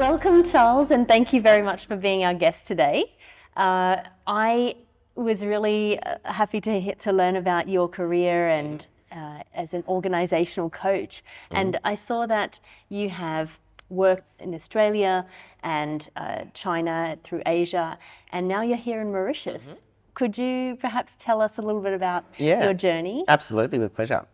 Welcome, Charles, and thank you very much for being our guest today. I was really happy to learn about your career and as an organisational coach. And I saw that you have worked in Australia and China through Asia, and now you're here in Mauritius. Could you perhaps tell us a little bit about your journey? Absolutely, with pleasure.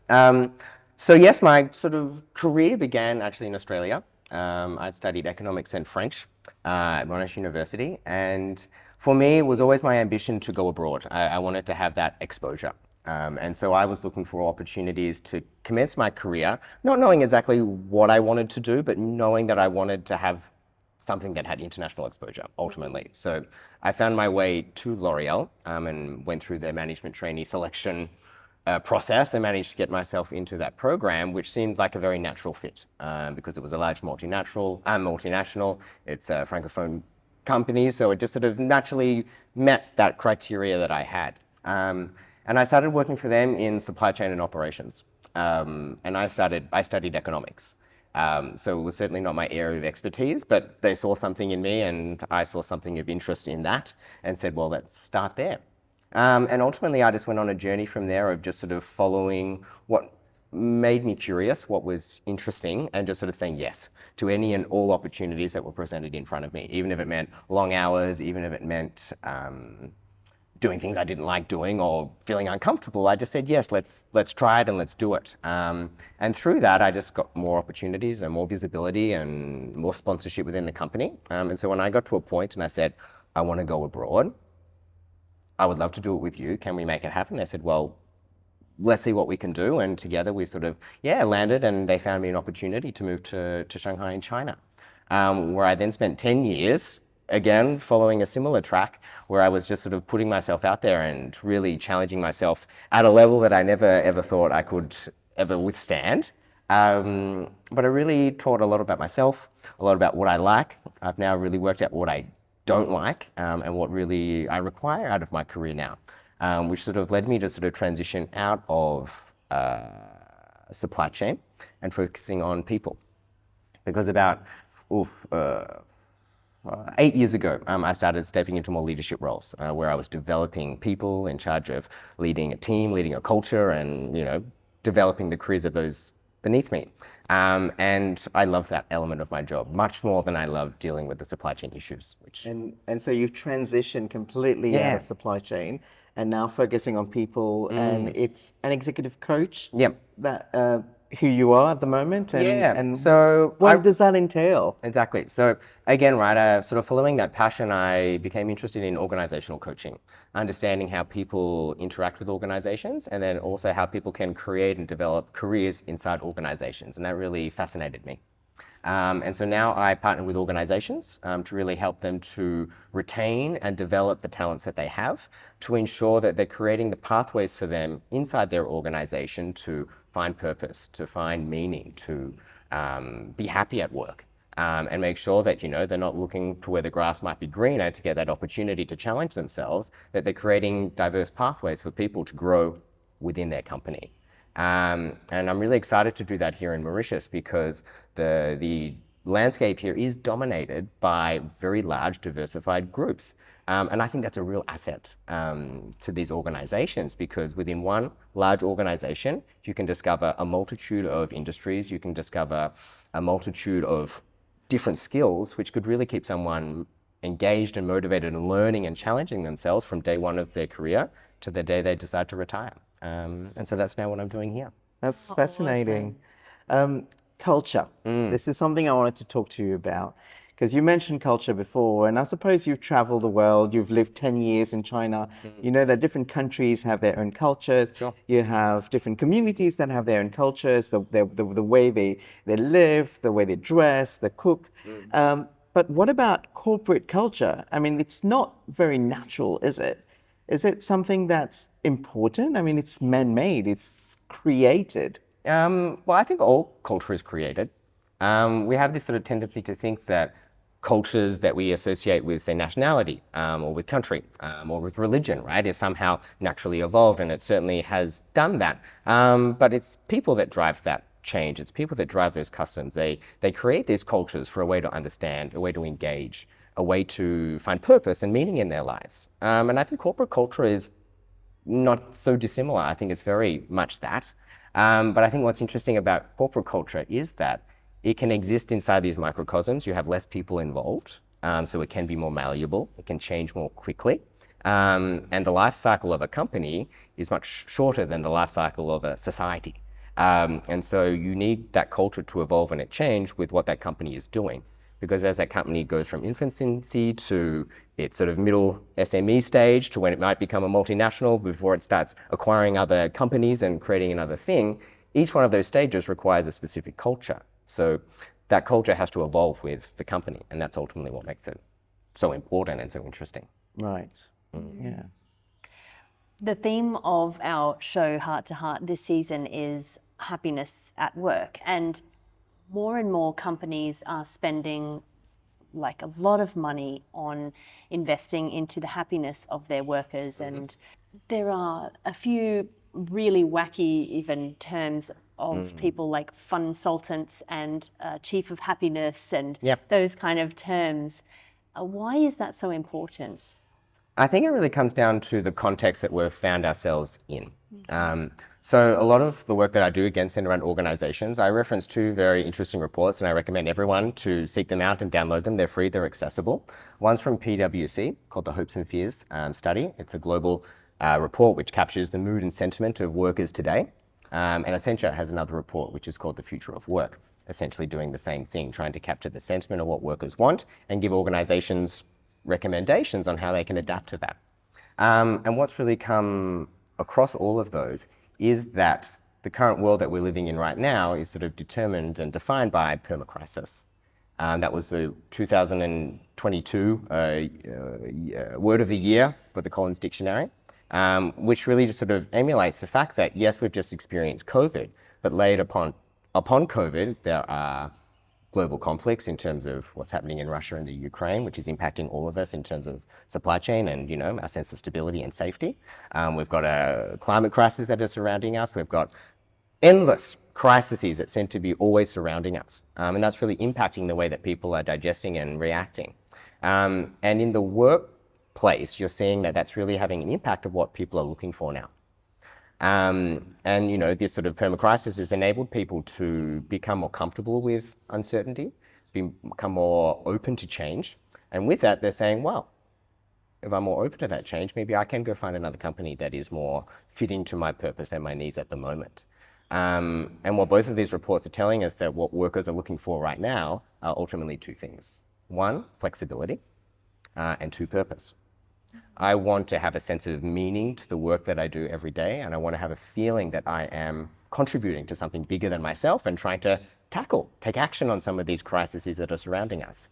So yes, my sort of career began actually in Australia. I studied economics and French at Monash University, and for me, it was always my ambition to go abroad. I wanted to have that exposure. And so I was looking for opportunities to commence my career, not knowing exactly what I wanted to do, but knowing that I wanted to have something that had international exposure, ultimately. So I found my way to L'Oreal and went through their management trainee selection process and managed to get myself into that program, which seemed like a very natural fit because it was a large multinational. It's a Francophone company, so it just sort of naturally met that criteria that I had. And I started working for them in supply chain and operations. And I studied economics. So it was certainly not my area of expertise, but they saw something in me and I saw something of interest in that and said, well, let's start there. And ultimately, I just went on a journey from there of just sort of following what made me curious, what was interesting, and just sort of saying yes to any and all opportunities that were presented in front of me, even if it meant long hours, even if it meant doing things I didn't like doing or feeling uncomfortable. I just said, yes, let's try it and let's do it. And through that, I just got more opportunities and more visibility and more sponsorship within the company. And so when I got to a point and I said, I want to go abroad, I would love to do it with you. Can we make it happen? They said, well, let's see what we can do. And together we sort of, landed, and they found me an opportunity to move to Shanghai in China, where I then spent 10 years, again, following a similar track, where I was just sort of putting myself out there and really challenging myself at a level that I never ever thought I could ever withstand. But I really taught a lot about myself, a lot about what I like. I've now really worked out what I don't like and what really I require out of my career now, which sort of led me to sort of transition out of supply chain and focusing on people. Because about 8 years ago, I started stepping into more leadership roles where I was developing people in charge of leading a team, leading a culture, and developing the careers of those beneath me. And I love that element of my job much more than I love dealing with the supply chain issues. And so you've transitioned completely out of supply chain and now focusing on people, and it's an executive coach. That who you are at the moment, and so what does that entail? Exactly. So again, right, sort of following that passion, I became interested in organizational coaching, understanding how people interact with organizations, and then also how people can create and develop careers inside organizations, and that really fascinated me. And so now I partner with organizations to really help them to retain and develop the talents that they have, to ensure that they're creating the pathways for them inside their organization to find purpose, to find meaning, to be happy at work, and make sure that they're not looking to where the grass might be greener to get that opportunity to challenge themselves, that they're creating diverse pathways for people to grow within their company. And I'm really excited to do that here in Mauritius because the landscape here is dominated by very large diversified groups. And I think that's a real asset to these organizations, because within one large organization, you can discover a multitude of industries, you can discover a multitude of different skills, which could really keep someone engaged and motivated and learning and challenging themselves from day one of their career to the day they decide to retire. And so that's now what I'm doing here. That's fascinating. Awesome. Culture. This is something I wanted to talk to you about, because you mentioned culture before, and I suppose you've traveled the world, you've lived 10 years in China. You know that different countries have their own cultures. Sure. You have different communities that have their own cultures, the way they live, the way they dress, they cook. But what about corporate culture? I mean, it's not very natural, is it? Is it something that's important? I mean, it's man-made, it's created. Well, I think all culture is created. We have this sort of tendency to think that cultures that we associate with, say, nationality or with country or with religion, right, is somehow naturally evolved, and it certainly has done that. But it's people that drive that change. It's people that drive those customs. They create these cultures for a way to understand, a way to engage, a way to find purpose and meaning in their lives. And I think corporate culture is not so dissimilar. I think it's very much that. But I think what's interesting about corporate culture is that it can exist inside these microcosms. You have less people involved, so it can be more malleable. It can change more quickly. And the life cycle of a company is much shorter than the life cycle of a society. And so you need that culture to evolve and it change with what that company is doing. Because as that company goes from infancy to its sort of middle SME stage to when it might become a multinational before it starts acquiring other companies and creating another thing, each one of those stages requires a specific culture. So that culture has to evolve with the company, and that's ultimately what makes it so important and so interesting. Right. Yeah. The theme of our show, Heart to Heart, this season is happiness at work. And more companies are spending like a lot of money on investing into the happiness of their workers. And there are a few really wacky even terms of people like funsultants and chief of happiness and those kind of terms. Why is that so important? I think it really comes down to the context that we've found ourselves in. So a lot of the work that I do, again, centered around organizations, I reference two very interesting reports and I recommend everyone to seek them out and download them. They're free, they're accessible. One's from PwC called the Hopes and Fears study. It's a global report which captures the mood and sentiment of workers today. And Accenture has another report which is called The Future of Work, essentially doing the same thing, trying to capture the sentiment of what workers want and give organizations recommendations on how they can adapt to that. And what's really come across all of those is that the current world that we're living in right now is sort of determined and defined by permacrisis. That was the 2022 word of the year for the Collins Dictionary, which really just sort of emulates the fact that, yes, we've just experienced COVID, but laid upon COVID, there are global conflicts in terms of what's happening in Russia and the Ukraine, which is impacting all of us in terms of supply chain and, you know, our sense of stability and safety. We've got a climate crisis that is surrounding us. We've got endless crises that seem to be always surrounding us. And that's really impacting the way that people are digesting and reacting. And in the workplace, you're seeing that that's really having an impact of what people are looking for now. And, you know, this sort of permacrisis has enabled people to become more comfortable with uncertainty, become more open to change. And with that, they're saying, well, if I'm more open to that change, maybe I can go find another company that is more fitting to my purpose and my needs at the moment. And what both of these reports are telling us that what workers are looking for right now are ultimately two things. One, flexibility, and two, purpose. I want to have a sense of meaning to the work that I do every day, and I want to have a feeling that I am contributing to something bigger than myself and trying to take action on some of these crises that are surrounding us.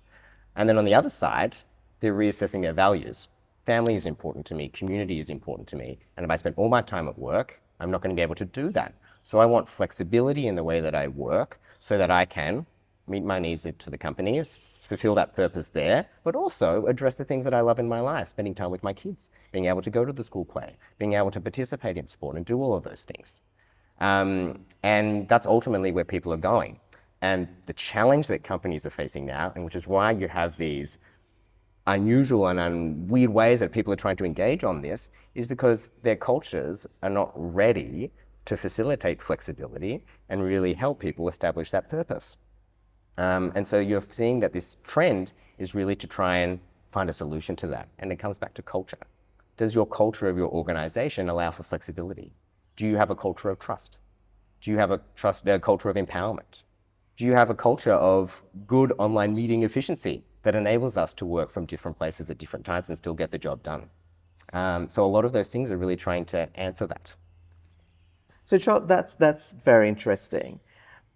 And then on the other side, they're reassessing their values. Family is important to me, community is important to me, and if I spend all my time at work, I'm not going to be able to do that. So I want flexibility in the way that I work so that I can meet my needs to the company, fulfill that purpose there, but also address the things that I love in my life, spending time with my kids, being able to go to the school play, being able to participate in sport and do all of those things. And that's ultimately where people are going. And the challenge that companies are facing now, and which is why you have these unusual and weird ways that people are trying to engage on this, is because their cultures are not ready to facilitate flexibility and really help people establish that purpose. And so you're seeing that this trend is really to try and find a solution to that. And it comes back to culture. Does your culture of your organization allow for flexibility? Do you have a culture of trust? Do you have a culture of empowerment? Do you have a culture of good online meeting efficiency that enables us to work from different places at different times and still get the job done? So a lot of those things are really trying to answer that. So Charles, that's very interesting.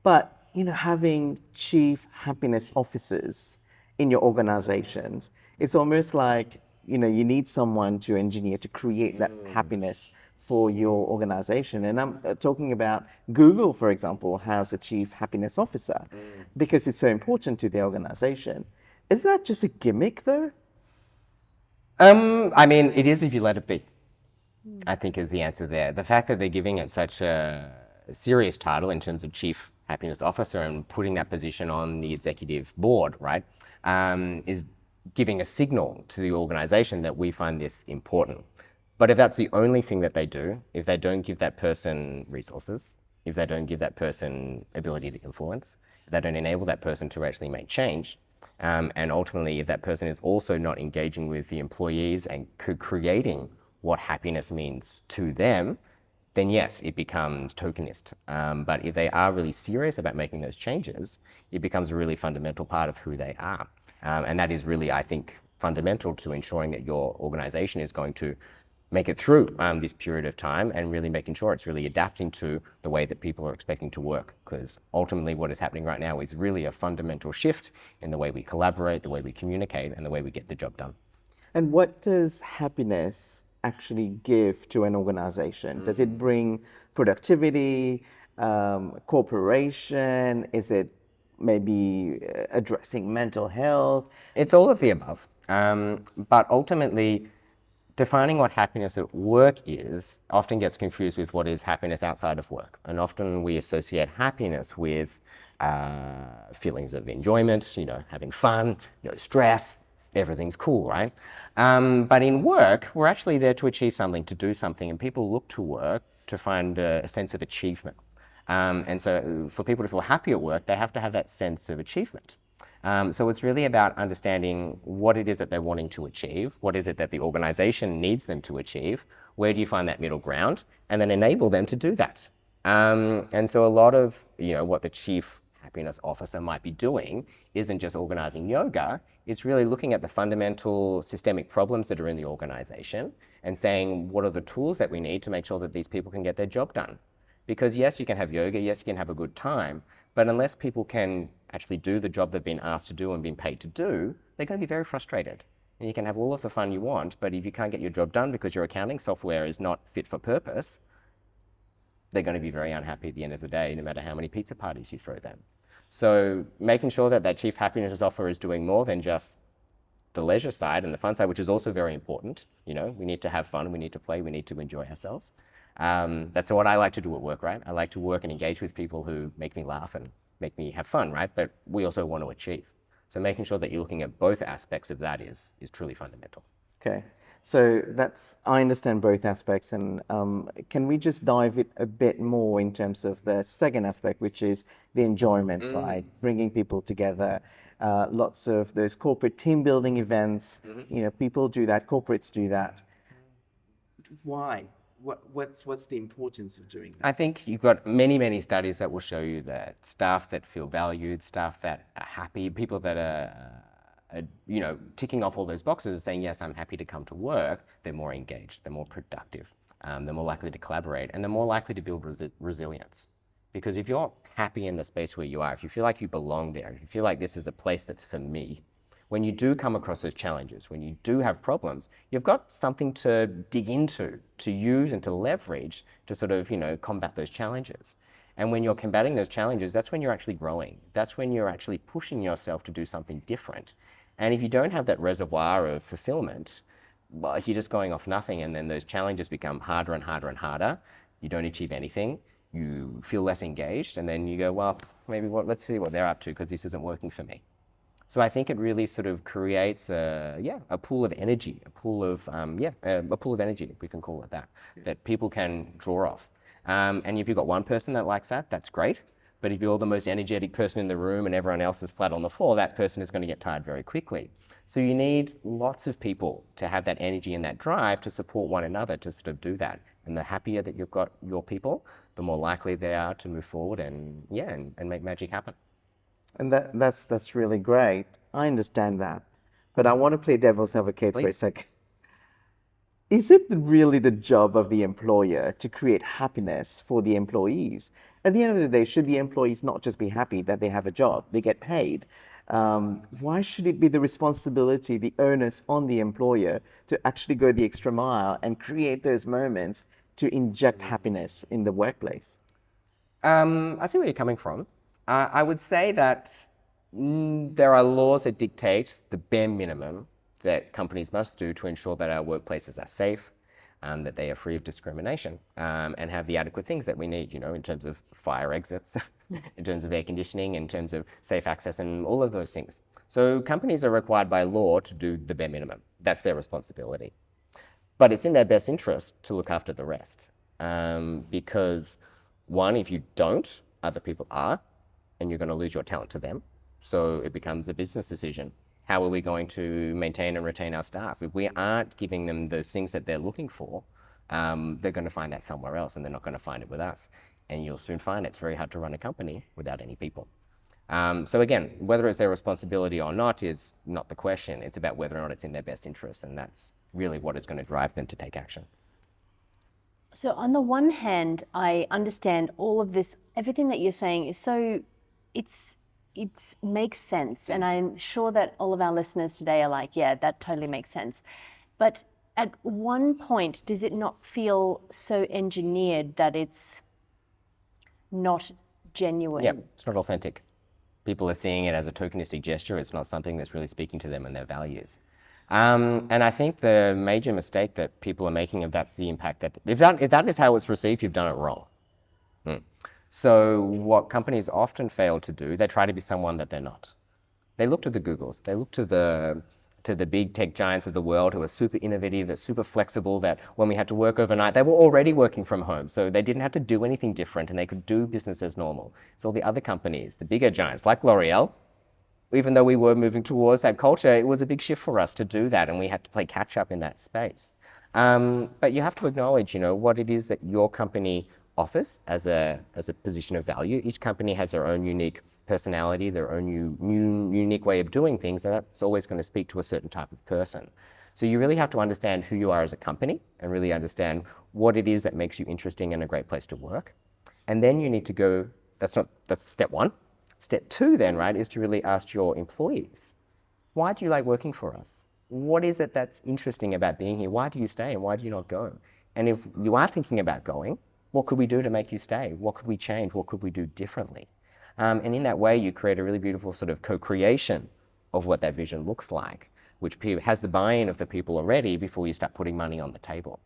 But you know, having chief happiness officers in your organizations, it's almost like, you know, you need someone to engineer, to create that happiness for your organization. And I'm talking about Google, for example, has a chief happiness officer because it's so important to the organization. Is that just a gimmick though? I mean, it is if you let it be, I think is the answer there. The fact that they're giving it such a serious title in terms of chief happiness officer and putting that position on the executive board, right, is giving a signal to the organization that we find this important. But if that's the only thing that they do, if they don't give that person resources, if they don't give that person ability to influence, if they don't enable that person to actually make change, and ultimately if that person is also not engaging with the employees and creating what happiness means to them, then yes, it becomes tokenist. But if they are really serious about making those changes, it becomes a really fundamental part of who they are. And that is really, I think, fundamental to ensuring that your organization is going to make it through this period of time and really making sure it's really adapting to the way that people are expecting to work. Because ultimately what is happening right now is really a fundamental shift in the way we collaborate, the way we communicate, and the way we get the job done. And what does happiness actually give to an organization? Does it bring productivity, cooperation? Is it maybe addressing mental health? It's all of the above. But ultimately, defining what happiness at work is often gets confused with what is happiness outside of work. And often we associate happiness with feelings of enjoyment, having fun, no stress, everything's cool, right? But in work, we're actually there to achieve something, to do something, and people look to work to find a sense of achievement. And so for people to feel happy at work, they have to have that sense of achievement. So it's really about understanding what it is that they're wanting to achieve, what is it that the organization needs them to achieve, where do you find that middle ground, and then enable them to do that. And so a lot of what the chief happiness officer might be doing isn't just organizing yoga, it's really looking at the fundamental systemic problems that are in the organization and saying what are the tools that we need to make sure that these people can get their job done. Because yes, you can have yoga, yes, you can have a good time, but unless people can actually do the job they've been asked to do and been paid to do, they're going to be very frustrated. And you can have all of the fun you want, but if you can't get your job done because your accounting software is not fit for purpose, they're going to be very unhappy at the end of the day, no matter how many pizza parties you throw them. So making sure that that chief happiness officer is doing more than just the leisure side and the fun side, which is also very important. We need to have fun, we need to play, we need to enjoy ourselves. That's what I like to do at work, right? I like to work and engage with people who make me laugh and make me have fun, right? But we also want to achieve. So making sure that you're looking at both aspects of that is truly fundamental. Okay, so I understand both aspects, and can we just dive it a bit more in terms of the second aspect, which is the enjoyment side, bringing people together, lots of those corporate team building events, people do that, corporates do that. Why? What's the importance of doing that? I think you've got many, many studies that will show you that staff that feel valued, staff that are happy, people that are ticking off all those boxes and saying, yes, I'm happy to come to work, they're more engaged, they're more productive, they're more likely to collaborate, and they're more likely to build resilience. Because if you're happy in the space where you are, if you feel like you belong there, if you feel like this is a place that's for me, when you do come across those challenges, when you do have problems, you've got something to dig into, to use and to leverage to sort of, combat those challenges. And when you're combating those challenges, that's when you're actually growing. That's when you're actually pushing yourself to do something different. And if you don't have that reservoir of fulfillment, well, you're just going off nothing, and then those challenges become harder and harder and harder. You don't achieve anything. You feel less engaged, and then you go, well, let's see what they're up to, because this isn't working for me. So I think it really sort of creates a pool of energy, a pool of energy, if we can call it that, that people can draw off. And if you've got one person that likes that, that's great. But if you're the most energetic person in the room and everyone else is flat on the floor, that person is going to get tired very quickly. So you need lots of people to have that energy and that drive to support one another to sort of do that. And the happier that you've got your people, the more likely they are to move forward and make magic happen. And that's really great. I understand that. But I want to play devil's advocate for a second. Is it really the job of the employer to create happiness for the employees? At the end of the day, should the employees not just be happy that they have a job, they get paid? Why should it be the responsibility, the onus on the employer to actually go the extra mile and create those moments to inject happiness in the workplace? I see where you're coming from. I would say that there are laws that dictate the bare minimum that companies must do to ensure that our workplaces are safe, that they are free of discrimination, and have the adequate things that we need, in terms of fire exits, in terms of air conditioning, in terms of safe access, and all of those things. So companies are required by law to do the bare minimum. That's their responsibility. But it's in their best interest to look after the rest. Because one, if you don't, other people are, and you're going to lose your talent to them. So it becomes a business decision. How are we going to maintain and retain our staff? If we aren't giving them those things that they're looking for, they're going to find that somewhere else, and they're not going to find it with us. And you'll soon find it's very hard to run a company without any people. So again, whether it's their responsibility or not is not the question. It's about whether or not it's in their best interest, and that's really what is going to drive them to take action. So on the one hand, I understand all of this, everything that you're saying is so, it makes sense. And I'm sure that all of our listeners today are like, yeah, that totally makes sense. But at one point, does it not feel so engineered that it's not genuine? Yeah, it's not authentic. People are seeing it as a tokenistic gesture. It's not something that's really speaking to them and their values. And I think the major mistake that people are making, if that's the impact that, if that is how it's received, you've done it wrong. So what companies often fail to do, they try to be someone that they're not. They look to the Googles, they look to the big tech giants of the world who are super innovative, that super flexible, that when we had to work overnight, they were already working from home. So they didn't have to do anything different and they could do business as normal. So all the other companies, the bigger giants like L'Oreal, even though we were moving towards that culture, it was a big shift for us to do that, and we had to play catch up in that space. But you have to acknowledge, what it is that your company offers as a position of value. Each company has their own unique personality, their own unique way of doing things, and that's always going to speak to a certain type of person. So you really have to understand who you are as a company and really understand what it is that makes you interesting and a great place to work. And then you need to go, that's step one. Step two then, right, is to really ask your employees, why do you like working for us? What is it that's interesting about being here? Why do you stay and why do you not go? And if you are thinking about going, what could we do to make you stay? What could we change? What could we do differently? And in that way, you create a really beautiful sort of co-creation of what that vision looks like, which has the buy-in of the people already before you start putting money on the table.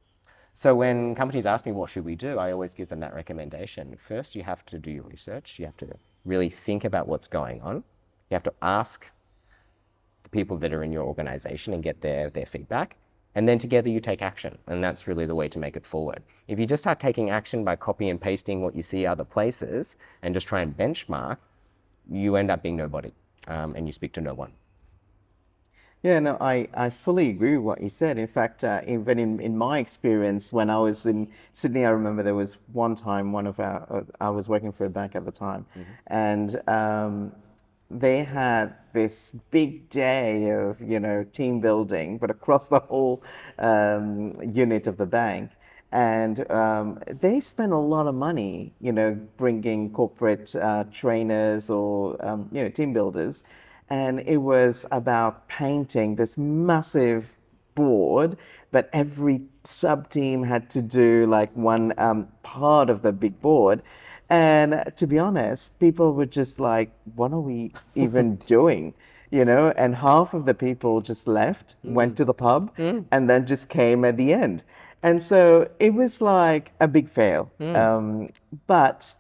So when companies ask me, what should we do? I always give them that recommendation. First, you have to do your research. You have to really think about what's going on. You have to ask the people that are in your organization and get their feedback. And then together you take action. And that's really the way to make it forward. If you just start taking action by copy and pasting what you see other places and just try and benchmark, you end up being nobody, and you speak to no one. Yeah, no, I fully agree with what you said. In fact, even in my experience, when I was in Sydney, I remember there was one time I was working for a bank at the time, and they had this big day of, team building, but across the whole unit of the bank. And they spent a lot of money, bringing corporate trainers or, team builders. And it was about painting this massive board, but every sub-team had to do like one part of the big board. And to be honest, people were just like, what are we even doing? And half of the people just left, went to the pub, and then just came at the end. And so it was like a big fail. But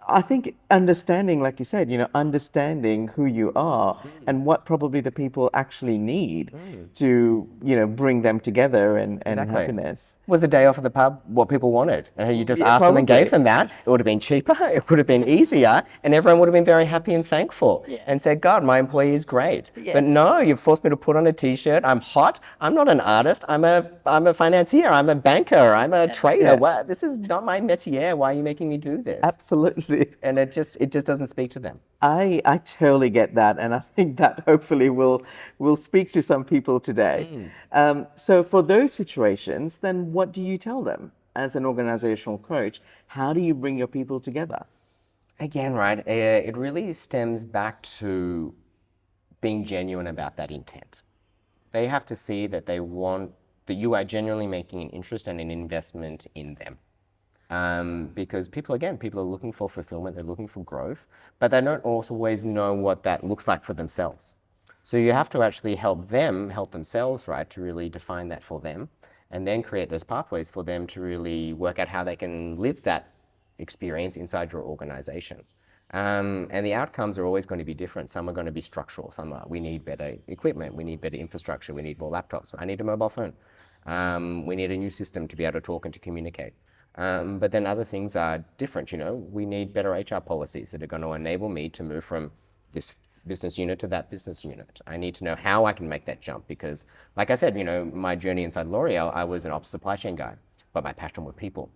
I think understanding, like you said, understanding who you are and what probably the people actually need to, bring them together and happiness. Was a day off at the pub what people wanted? And you just asked them and probably. gave them that. It would have been cheaper, it would have been easier, and everyone would have been very happy and thankful and said, God, my employee is great. Yes. But no, you've forced me to put on a t-shirt. I'm hot. I'm not an artist. I'm a financier. I'm a banker. I'm a trader. Yeah. What? This is not my métier. Why are you making me do this? Absolutely. And it just doesn't speak to them. I totally get that, and I think that hopefully will speak to some people today. So for those situations, then what do you tell them as an organizational coach? How do you bring your people together? Again, right, it really stems back to being genuine about that intent. They have to see that that you are genuinely making an interest and an investment in them. Because people are looking for fulfillment, they're looking for growth, but they don't always know what that looks like for themselves. So you have to actually help themselves, right, to really define that for them. and then create those pathways for them to really work out how they can live that experience inside your organization. And the outcomes are always going to be different. Some are going to be structural. Some are, we need better equipment, we need better infrastructure, we need more laptops, I need a mobile phone. We need a new system to be able to talk and to communicate. But then other things are different, we need better HR policies that are going to enable me to move from this business unit to that business unit. I need to know how I can make that jump because, like I said, my journey inside L'Oreal, I was an ops supply chain guy, but my passion were people.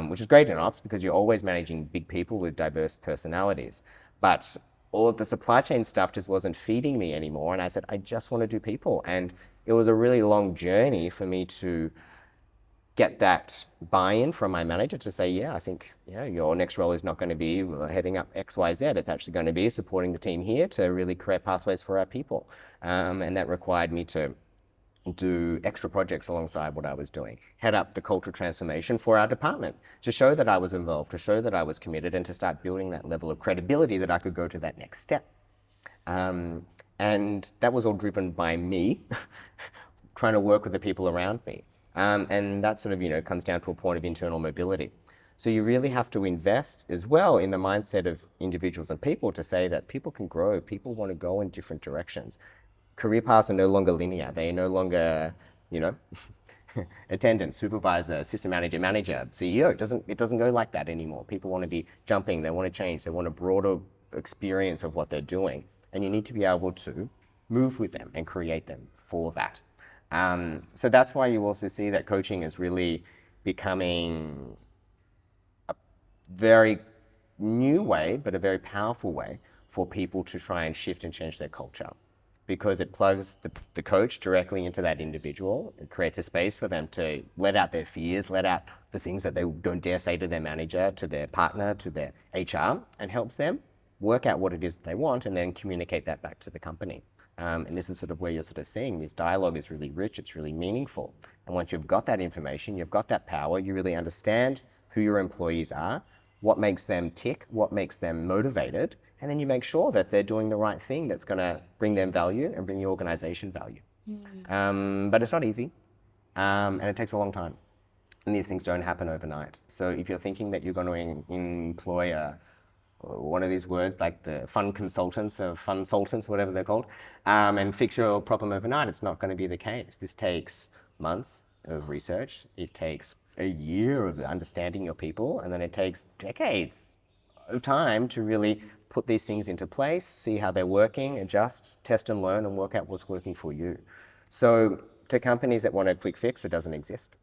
Which is great in ops because you're always managing big people with diverse personalities. But all of the supply chain stuff just wasn't feeding me anymore. And I said, I just want to do people. And it was a really long journey for me to get that buy-in from my manager to say, yeah, I think your next role is not going to be heading up X, Y, Z. It's actually going to be supporting the team here to really create pathways for our people. And that required me to do extra projects alongside what I was doing, head up the cultural transformation for our department to show that I was involved, to show that I was committed, and to start building that level of credibility that I could go to that next step. And that was all driven by me trying to work with the people around me. And that sort of, comes down to a point of internal mobility. So you really have to invest as well in the mindset of individuals and people to say that people can grow, people want to go in different directions. Career paths are no longer linear. They are no longer, attendant, supervisor, assistant manager, CEO. It doesn't go like that anymore. People want to be jumping. They want to change. They want a broader experience of what they're doing. And you need to be able to move with them and create them for that. So that's why you also see that coaching is really becoming a very new way, but a very powerful way for people to try and shift and change their culture. Because it plugs the coach directly into that individual. It creates a space for them to let out their fears, let out the things that they don't dare say to their manager, to their partner, to their HR, and helps them work out what it is that they want and then communicate that back to the company. And this is sort of where you're sort of seeing this dialogue is really rich, it's really meaningful. And once you've got that information, you've got that power, you really understand who your employees are, what makes them tick, what makes them motivated, and then you make sure that they're doing the right thing that's going to bring them value and bring the organization value. But it's not easy, and it takes a long time. And these things don't happen overnight. So if you're thinking that you're going to employ one of these words like the funsultants or funsultants, whatever they're called, and fix your problem overnight, it's not going to be the case. This takes months of research. It takes a year of understanding your people, and then it takes decades of time to really put these things into place, see how they're working, adjust, test and learn, and work out what's working for you. So to companies that want a quick fix, it doesn't exist.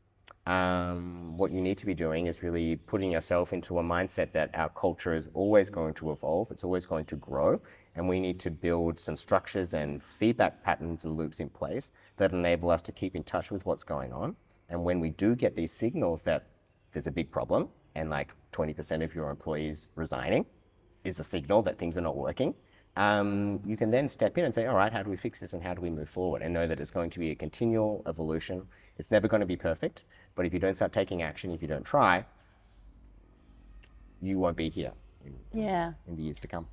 What you need to be doing is really putting yourself into a mindset that our culture is always going to evolve, it's always going to grow, and we need to build some structures and feedback patterns and loops in place that enable us to keep in touch with what's going on. And when we do get these signals that there's a big problem and like 20% of your employees resigning is a signal that things are not working, you can then step in and say, all right, how do we fix this and how do we move forward? And know that it's going to be a continual evolution. It's never going to be perfect, but if you don't start taking action, if you don't try, you won't be here in the years to come.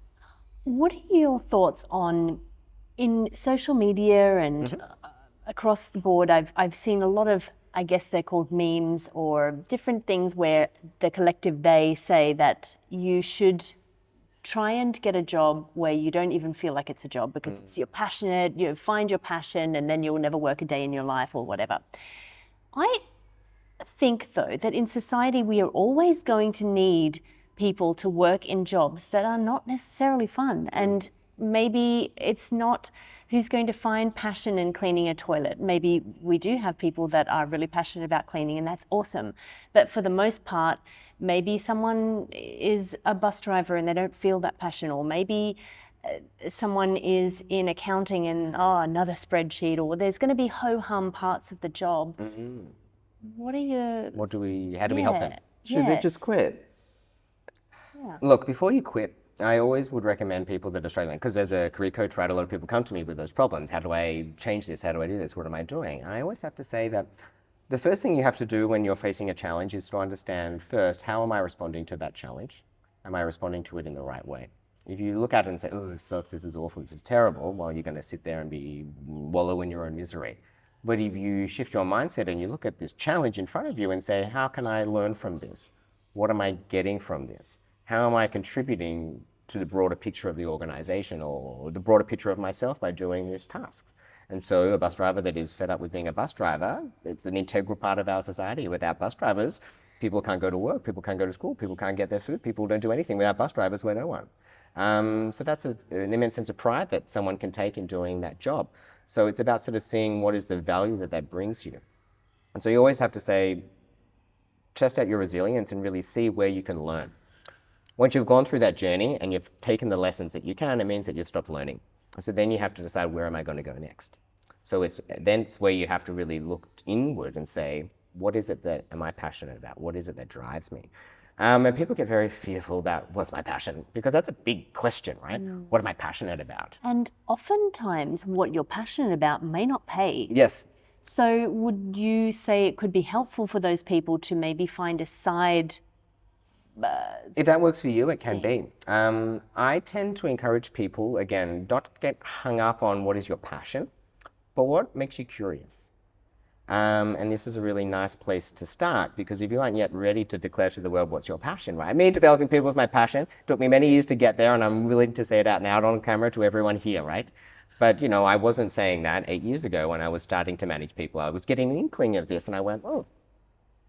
What are your thoughts on, in social media and across the board, I've seen a lot of, I guess they're called memes or different things where the collective they say that you should try and get a job where you don't even feel like it's a job because you're passionate, find your passion and then you'll never work a day in your life or whatever. I think though that in society we are always going to need people to work in jobs that are not necessarily fun, and maybe it's not who's going to find passion in cleaning a toilet. Maybe we do have people that are really passionate about cleaning and that's awesome, but for the most part maybe someone is a bus driver and they don't feel that passion, or maybe someone is in accounting and another spreadsheet, or there's going to be ho-hum parts of the job. What are your... How do we help them? Should they just quit? Yeah. Look, before you quit, I always would recommend people that are struggling, because as a career coach, right, a lot of people come to me with those problems. How do I change this? How do I do this? What am I doing? And I always have to say that the first thing you have to do when you're facing a challenge is to understand first, how am I responding to that challenge? Am I responding to it in the right way? If you look at it and say, oh, this sucks, this is awful, this is terrible, well, you're going to sit there and wallow in your own misery. But if you shift your mindset and you look at this challenge in front of you and say, how can I learn from this? What am I getting from this? How am I contributing to the broader picture of the organization or the broader picture of myself by doing these tasks? And so a bus driver that is fed up with being a bus driver, it's an integral part of our society. Without bus drivers, people can't go to work, people can't go to school, people can't get their food, people don't do anything. Without bus drivers, we're no one. So that's an immense sense of pride that someone can take in doing that job. So it's about sort of seeing what is the value that that brings you. And so you always have to say, test out your resilience and really see where you can learn. Once you've gone through that journey and you've taken the lessons that you can, it means that you've stopped learning. So then you have to decide, where am I going to go next? So it's where you have to really look inward and say, what is it that am I passionate about? What is it that drives me? And people get very fearful about what's my passion, because that's a big question, right? What am I passionate about? And oftentimes what you're passionate about may not pay. Yes. So would you say it could be helpful for those people to maybe find a side? If that works for you, it can be. I tend to encourage people, again, not to get hung up on what is your passion, but what makes you curious. And this is a really nice place to start, because if you aren't yet ready to declare to the world what's your passion, right? Me, developing people is my passion. It took me many years to get there, and I'm willing to say it out now on camera to everyone here, right? But, you know, I wasn't saying that 8 years ago when I was starting to manage people. I was getting an inkling of this, and I went, oh,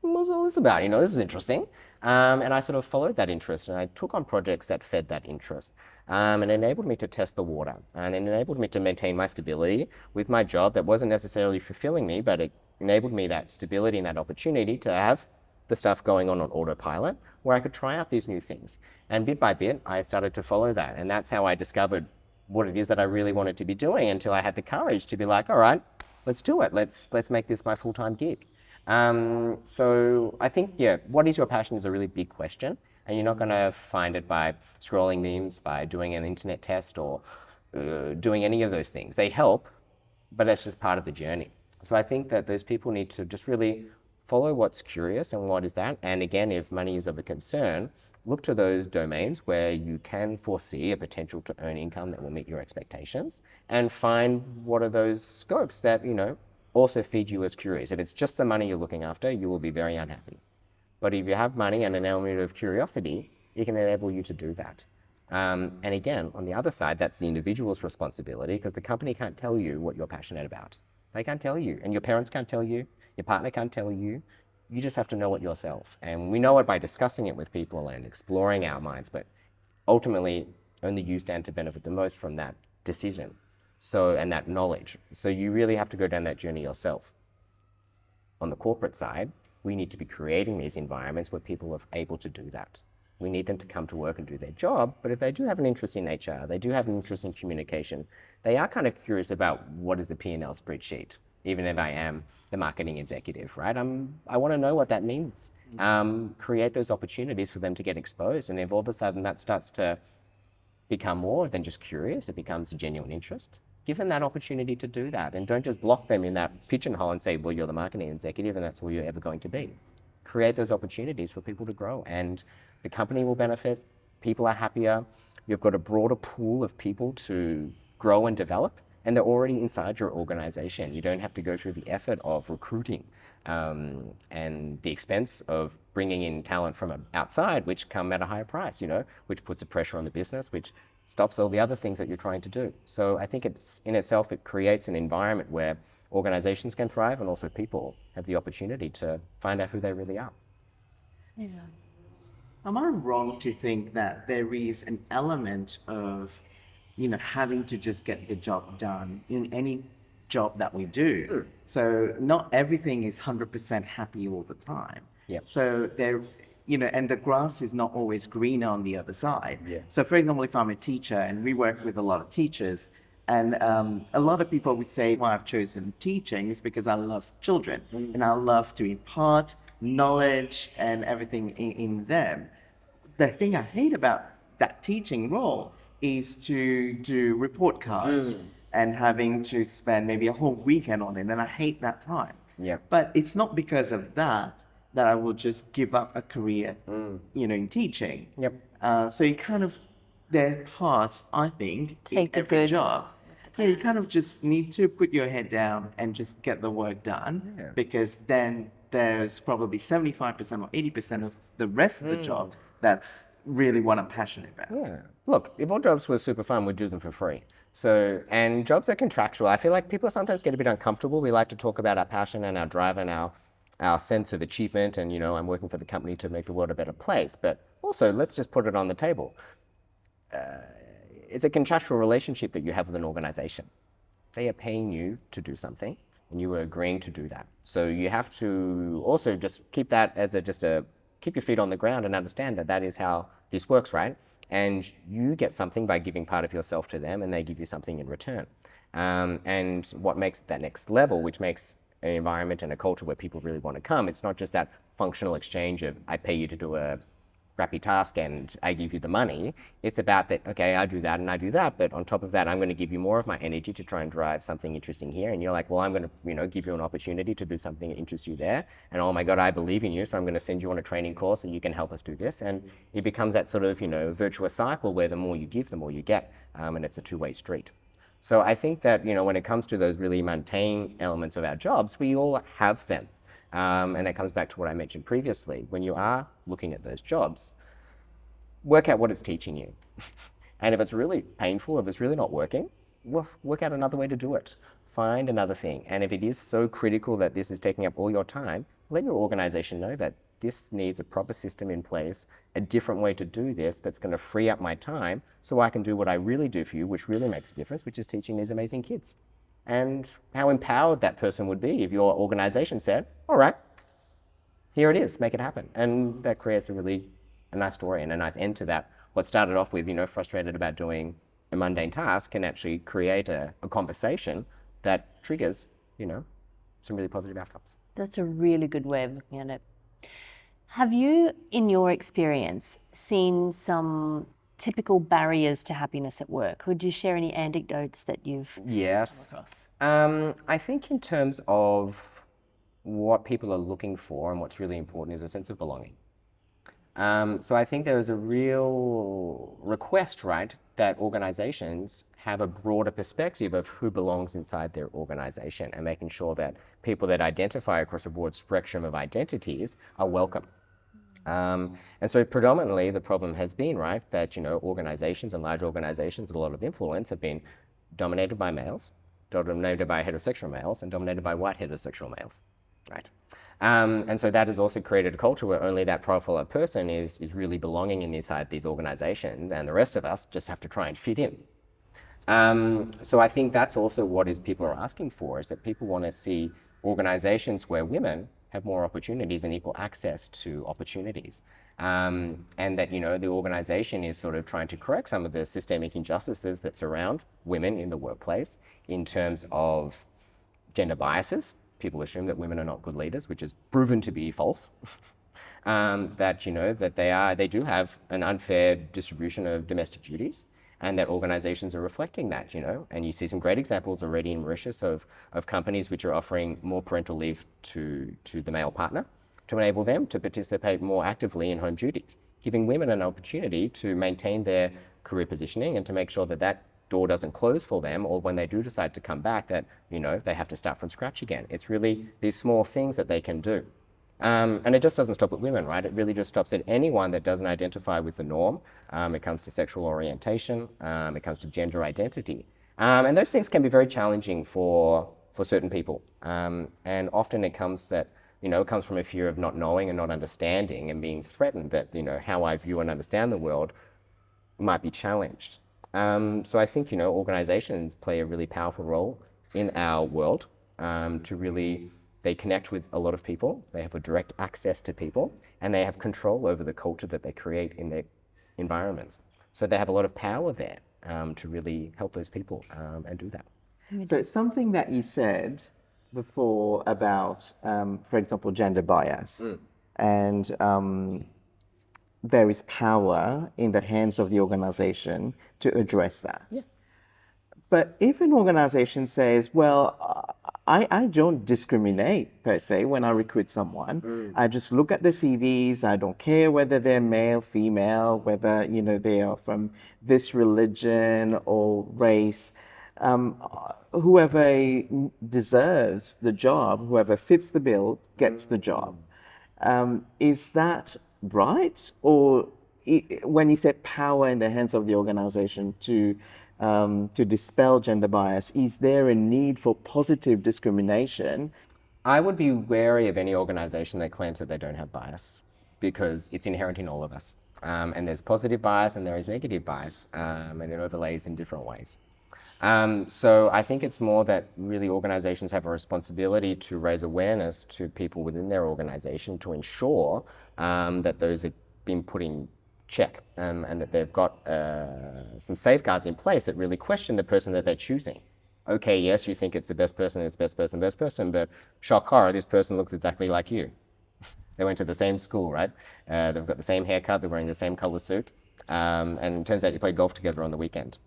what's all this about? You know, this is interesting. And I sort of followed that interest, and I took on projects that fed that interest. And it enabled me to test the water, and it enabled me to maintain my stability with my job that wasn't necessarily fulfilling me, but it enabled me that stability and that opportunity to have the stuff going on autopilot, where I could try out these new things. And bit by bit, I started to follow that. And that's how I discovered what it is that I really wanted to be doing, until I had the courage to be like, all right, let's do it. Let's make this my full-time gig. So I think, yeah, what is your passion is a really big question. And you're not going to find it by scrolling memes, by doing an internet test, or doing any of those things. They help, but that's just part of the journey. So I think that those people need to just really follow what's curious and what is that. And again, if money is of a concern, look to those domains where you can foresee a potential to earn income that will meet your expectations, and find what are those scopes that, you know, also feed you as curious. If it's just the money you're looking after, you will be very unhappy. But if you have money and an element of curiosity, it can enable you to do that. And again, on the other side, that's the individual's responsibility, because the company can't tell you what you're passionate about. They can't tell you, and your parents can't tell you, your partner can't tell you. You just have to know it yourself. And we know it by discussing it with people and exploring our minds, but ultimately only you stand to benefit the most from that decision. So, and that knowledge. So you really have to go down that journey yourself. On the corporate side, we need to be creating these environments where people are able to do that. We need them to come to work and do their job, but if they do have an interest in HR, they do have an interest in communication, they are kind of curious about what is the P&L spreadsheet, even if I am the marketing executive, right? I want to know what that means. Create those opportunities for them to get exposed, and if all of a sudden that starts to become more than just curious, it becomes a genuine interest. Give them that opportunity to do that, and don't just block them in that pigeonhole and say, well, you're the marketing executive and that's all you're ever going to be. Create those opportunities for people to grow, and the company will benefit, people are happier, you've got a broader pool of people to grow and develop, and they're already inside your organization. You don't have to go through the effort of recruiting and the expense of bringing in talent from outside, which come at a higher price, you know, which puts a pressure on the business, which stops all the other things that you're trying to do. So I think it's in itself, it creates an environment where organizations can thrive, and also people have the opportunity to find out who they really are. Yeah. Am I wrong to think that there is an element of, you know, having to just get the job done in any job that we do? So not everything is 100% happy all the time. Yep. So there, you know, and the grass is not always green on the other side. Yeah. So for example, if I'm a teacher, and we work with a lot of teachers, and a lot of people would say, why I've chosen teaching is because I love children, and I love to impart knowledge and everything in them. The thing I hate about that teaching role is to do report cards and having to spend maybe a whole weekend on it, and I hate that time. Yeah. But it's not because of that I will just give up a career, you know, in teaching. Yep. So you kind of, there are parts, I think, Take in the every good job Yeah, you kind of just need to put your head down and just get the work done, Yeah. because then there's probably 75% or 80% of the rest of the job that's really what I'm passionate about. Yeah. Look, if all jobs were super fun, we'd do them for free. So, and jobs are contractual. I feel like people sometimes get a bit uncomfortable. We like to talk about our passion and our drive and our sense of achievement. And, I'm working for the company to make the world a better place. But also, let's just put it on the table. It's a contractual relationship that you have with an organization. They are paying you to do something, and you are agreeing to do that. So you have to also just keep that as keep your feet on the ground and understand that that is how this works, right? And you get something by giving part of yourself to them, and they give you something in return. And what makes that next level, which makes an environment and a culture where people really want to come, it's not just that functional exchange of I pay you to do a crappy task and I give you the money. It's about that, okay, I do that and I do that, but on top of that, I'm going to give you more of my energy to try and drive something interesting here. And you're like, well, I'm going to, give you an opportunity to do something that interests you there. And oh my God, I believe in you, so I'm going to send you on a training course and you can help us do this. And it becomes that sort of, virtuous cycle where the more you give, the more you get. And it's a two-way street. So I think that, when it comes to those really mundane elements of our jobs, we all have them. And that comes back to what I mentioned previously. When you are looking at those jobs, work out what it's teaching you. And if it's really painful, if it's really not working, work out another way to do it. Find another thing. And if it is so critical that this is taking up all your time, let your organization know that this needs a proper system in place, a different way to do this that's going to free up my time so I can do what I really do for you, which really makes a difference, which is teaching these amazing kids. And how empowered that person would be if your organization said, all right, here it is, make it happen. And that creates a nice story and a nice end to that. What started off with, frustrated about doing a mundane task can actually create a conversation that triggers, some really positive outcomes. That's a really good way of looking at it. Have you, in your experience, seen some typical barriers to happiness at work? Would you share any anecdotes that you've Yes. come across? I think in terms of what people are looking for and what's really important is a sense of belonging. So I think there is a real request, right, that organizations have a broader perspective of who belongs inside their organization and making sure that people that identify across a broad spectrum of identities are welcome. And so predominantly the problem has been, right, that, organizations and large organizations with a lot of influence have been dominated by males, dominated by heterosexual males, and dominated by white heterosexual males, right? And so that has also created a culture where only that profile of person is really belonging inside these organizations, and the rest of us just have to try and fit in. So I think that's also what people are asking for, is that people want to see organizations where women have more opportunities and equal access to opportunities. And that, the organization is sort of trying to correct some of the systemic injustices that surround women in the workplace in terms of gender biases. People assume that women are not good leaders, which is proven to be false. That, they do have an unfair distribution of domestic duties, and that organizations are reflecting that, and you see some great examples already in Mauritius of companies which are offering more parental leave to the male partner to enable them to participate more actively in home duties, giving women an opportunity to maintain their career positioning and to make sure that that door doesn't close for them, or when they do decide to come back that, they have to start from scratch again. It's really these small things that they can do. And it just doesn't stop at women, right? It really just stops at anyone that doesn't identify with the norm. It comes to sexual orientation, it comes to gender identity. And those things can be very challenging for certain people. And often it comes from a fear of not knowing and not understanding and being threatened that, how I view and understand the world might be challenged. So I think, organizations play a really powerful role in our world to really, they connect with a lot of people, they have a direct access to people, and they have control over the culture that they create in their environments. So they have a lot of power there to really help those people and do that. So it's something that you said before about, for example, gender bias. And there is power in the hands of the organization to address that. Yeah. But if an organization says, well, I don't discriminate per se when I recruit someone. I just look at the CVs. I don't care whether they're male, female, whether, they are from this religion or race. whoever deserves the job, whoever fits the bill, gets the job. Is that right? Or when you said power in the hands of the organization to dispel gender bias, is there a need for positive discrimination? I would be wary of any organization that claims that they don't have bias, because it's inherent in all of us. And there's positive bias and there is negative bias, and it overlays in different ways. So I think it's more that really organizations have a responsibility to raise awareness to people within their organization to ensure that those are being put in check, and that they've got some safeguards in place that really question the person that they're choosing. Okay, yes, you think it's the best person, best person, but shock horror, this person looks exactly like you. They went to the same school, right? They've got the same haircut, they're wearing the same color suit, and it turns out you play golf together on the weekend.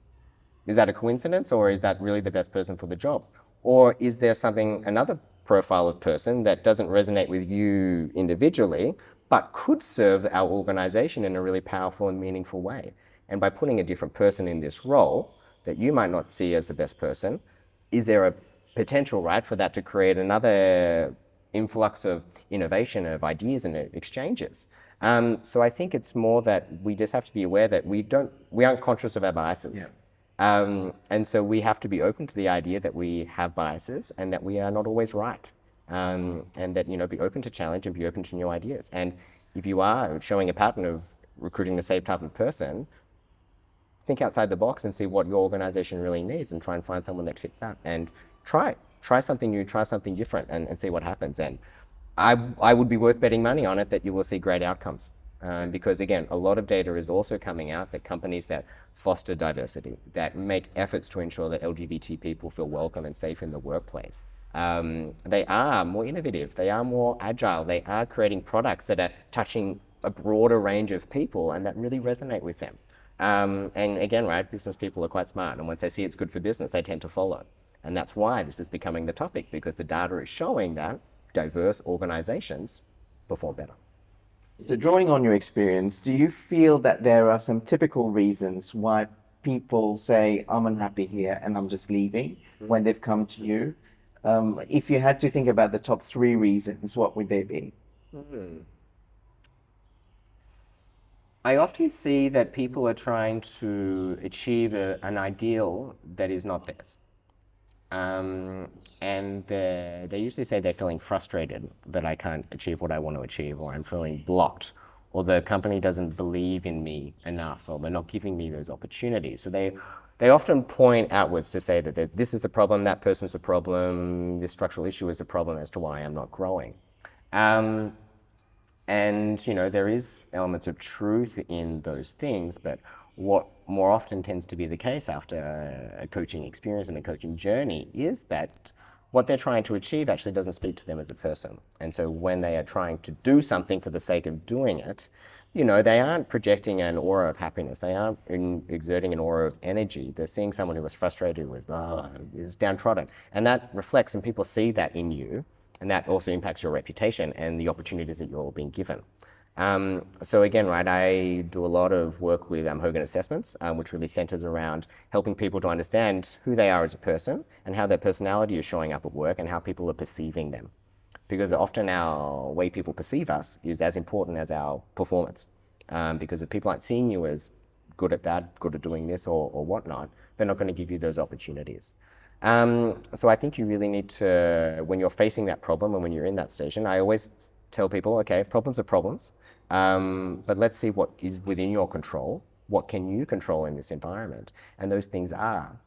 Is that a coincidence, or is that really the best person for the job? Or is there another profile of person that doesn't resonate with you individually, but could serve our organization in a really powerful and meaningful way? And by putting a different person in this role that you might not see as the best person, is there a potential, right, for that to create another influx of innovation, of ideas and exchanges? So I think it's more that we just have to be aware that we aren't conscious of our biases. Yeah. And so we have to be open to the idea that we have biases and that we are not always right. And that, be open to challenge and be open to new ideas. And if you are showing a pattern of recruiting the same type of person, think outside the box and see what your organization really needs and try and find someone that fits that, and try something new, try something different, and see what happens. And I would be worth betting money on it that you will see great outcomes. Because again, a lot of data is also coming out that companies that foster diversity, that make efforts to ensure that LGBT people feel welcome and safe in the workplace, they are more innovative, they are more agile, they are creating products that are touching a broader range of people and that really resonate with them. And again, right, business people are quite smart, and once they see it's good for business, they tend to follow. And that's why this is becoming the topic, because the data is showing that diverse organizations perform better. So drawing on your experience, do you feel that there are some typical reasons why people say, I'm unhappy here and I'm just leaving when they've come to you? If you had to think about the top 3 reasons, what would they be? I often see that people are trying to achieve an ideal that is not theirs. And they usually say they're feeling frustrated that I can't achieve what I want to achieve, or I'm feeling blocked, or the company doesn't believe in me enough, or they're not giving me those opportunities. So they often point outwards to say that this is the problem, that person's the problem, this structural issue is the problem as to why I'm not growing. And, there is elements of truth in those things, but what more often tends to be the case after a coaching experience and a coaching journey is that what they're trying to achieve actually doesn't speak to them as a person. And so when they are trying to do something for the sake of doing it, they aren't projecting an aura of happiness. They aren't exerting an aura of energy. They're seeing someone who is frustrated is downtrodden. And that reflects, and people see that in you. And that also impacts your reputation and the opportunities that you're being given. So again, right, I do a lot of work with Hogan assessments, which really centers around helping people to understand who they are as a person and how their personality is showing up at work and how people are perceiving them. Because often our way people perceive us is as important as our performance. Because if people aren't seeing you as good at that, good at doing this or whatnot, they're not going to give you those opportunities. So I think you really need to, when you're facing that problem and when you're in that station, I always tell people, okay, problems are problems, but let's see what is within your control. What can you control in this environment? And those things are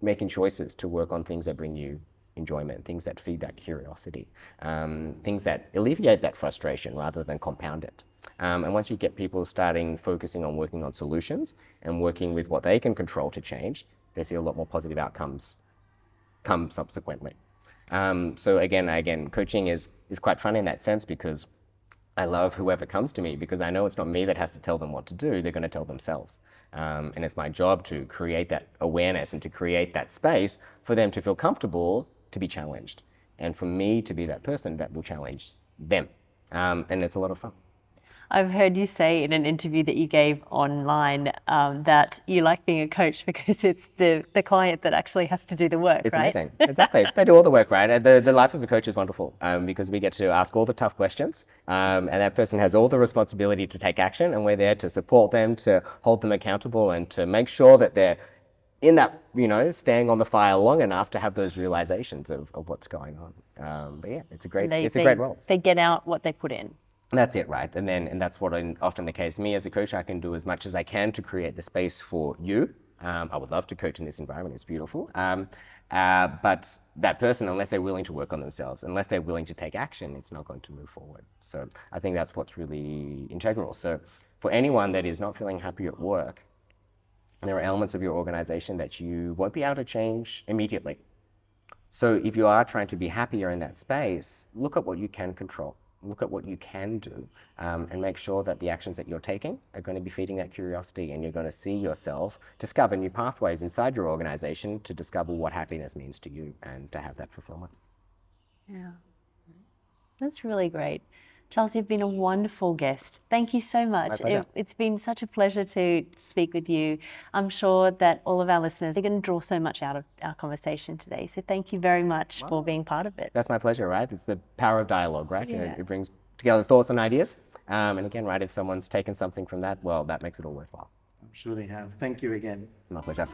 making choices to work on things that bring you enjoyment, things that feed that curiosity, things that alleviate that frustration rather than compound it. And once you get people focusing on working on solutions and working with what they can control to change, they see a lot more positive outcomes come subsequently. So again, coaching is quite fun in that sense, because I love whoever comes to me, because I know it's not me that has to tell them what to do, they're going to tell themselves. And it's my job to create that awareness and to create that space for them to feel comfortable to be challenged. And for me to be that person that will challenge them. And it's a lot of fun. I've heard you say in an interview that you gave online that you like being a coach because it's the client that actually has to do the work, It's right? amazing. Exactly. They do all the work, right? And the life of a coach is wonderful because we get to ask all the tough questions and that person has all the responsibility to take action, and we're there to support them, to hold them accountable, and to make sure that they're in that, staying on the fire long enough to have those realizations of what's going on. But yeah, it's a great role. They get out what they put in. That's it, right? And that's what often the case. Me as a coach, I can do as much as I can to create the space for you. I would love to coach in this environment. It's beautiful. But that person, unless they're willing to work on themselves, unless they're willing to take action, it's not going to move forward. So I think that's what's really integral. So for anyone that is not feeling happy at work, there are elements of your organization that you won't be able to change immediately. So if you are trying to be happier in that space, look at what you can control. Look at what you can do and make sure that the actions that you're taking are going to be feeding that curiosity, and you're going to see yourself discover new pathways inside your organization to discover what happiness means to you and to have that fulfillment. Yeah, that's really great. Charles, you've been a wonderful guest. Thank you so much. My pleasure. It's been such a pleasure to speak with you. I'm sure that all of our listeners are going to draw so much out of our conversation today. So thank you very much for being part of it. That's my pleasure, right? It's the power of dialogue, right? Yeah. It brings together thoughts and ideas. And again, right, if someone's taken something from that, well, that makes it all worthwhile. I'm sure they have. Thank you again. My pleasure.